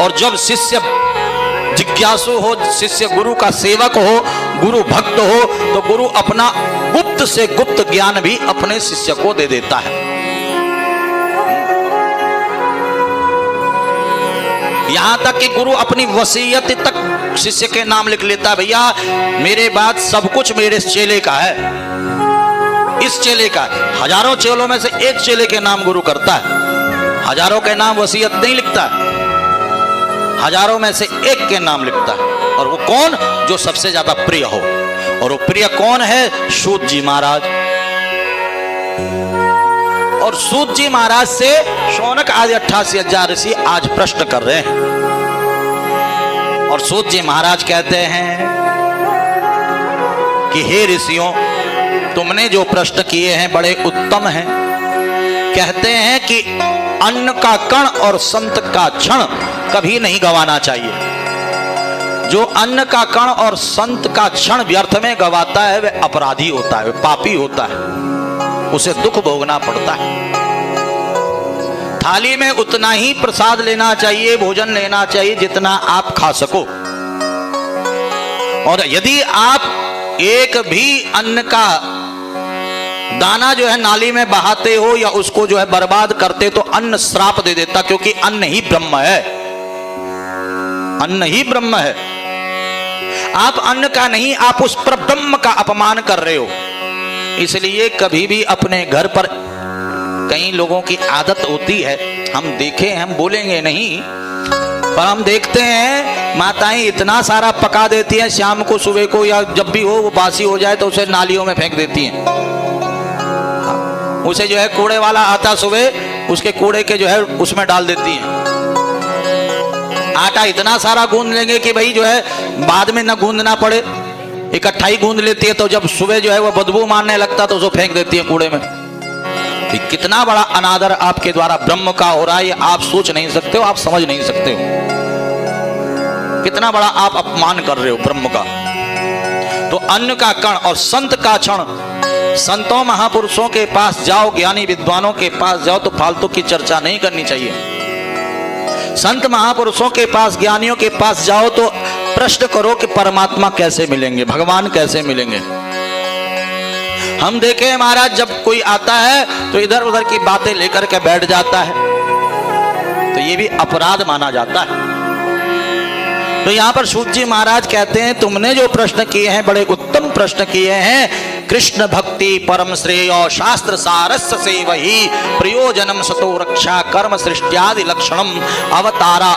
और जब शिष्य जिज्ञासु हो, शिष्य गुरु का सेवक हो, गुरु भक्त हो, तो गुरु अपना गुप्त से गुप्त ज्ञान भी अपने शिष्य को दे देता है। यहां तक कि गुरु अपनी वसीयत तक शिष्य के नाम लिख लेता है, भैया मेरे बाद सब कुछ मेरे चेले का है, इस चेले का। हजारों चेलों में से एक चेले के नाम गुरु करता है, हजारों के नाम वसीयत नहीं लिखता, हजारों में से एक के नाम लिखता है। और वो कौन? जो सबसे ज्यादा प्रिय हो। और वो प्रिय कौन है? सूत जी महाराज। और सूत जी महाराज से शौनक आदि 88,000 ऋषि आज प्रश्न कर रहे हैं। और सूत जी महाराज कहते हैं कि हे ऋषियों, तुमने जो प्रश्न किए हैं बड़े उत्तम हैं। कहते हैं कि अन्न का कण और संत का क्षण कभी नहीं गंवाना चाहिए। जो अन्न का कण और संत का क्षण व्यर्थ में गंवाता है वह अपराधी होता है, वह पापी होता है, उसे दुख भोगना पड़ता है। थाली में उतना ही प्रसाद लेना चाहिए, भोजन लेना चाहिए जितना आप खा सको। और यदि आप एक भी अन्न का दाना जो है नाली में बहाते हो या उसको जो है बर्बाद करते, तो अन्न श्राप दे देता, क्योंकि अन्न ही ब्रह्म है, अन्न ही ब्रह्म है। आप अन्न का नहीं, आप उस पर ब्रह्म का अपमान कर रहे हो। इसलिए कभी भी अपने घर पर, कई लोगों की आदत होती है, हम देखे, हम बोलेंगे नहीं, पर हम देखते हैं माताएं इतना सारा पका देती हैं, शाम को सुबह को या जब भी हो वो बासी हो जाए तो उसे नालियों में फेंक देती हैं। उसे जो है कूड़े वाला आता सुबह, उसके कूड़े के जो है उसमें डाल देती हैं। आटा इतना सारा गूंद लेंगे कि भाई जो है बाद में न गूंदना पड़े, इकट्ठा ही गूंद लेती है, तो जब सुबह जो है वो बदबू मारने लगता तो उसको फेंक देती है कूड़े में। तो कितना बड़ा अनादर आपके द्वारा ब्रह्म का हो रहा है, ये आप सोच नहीं सकते हो, आप समझ नहीं सकते हो। कितना बड़ा आप अपमान कर रहे हो ब्रह्म का। तो अन्न का कण और संत का क्षण, संतों महापुरुषों के पास जाओ, ज्ञानी विद्वानों के पास जाओ तो फालतू की चर्चा नहीं करनी चाहिए। संत महापुरुषों के पास, ज्ञानियों के पास जाओ तो प्रश्न करो कि परमात्मा कैसे मिलेंगे, भगवान कैसे मिलेंगे। हम देखे महाराज, जब कोई आता है तो इधर उधर की बातें लेकर के बैठ जाता है, तो ये भी अपराध माना जाता है। तो यहाँ पर सूत जी महाराज कहते हैं तुमने जो प्रश्न किए हैं बड़े उत्तम प्रश्न किए हैं। कृष्ण भक्ति परम श्रेय शास्त्र सारस्य से वही प्रयोजनम सतो रक्षा कर्म सृष्टियादि लक्षणम अवतारा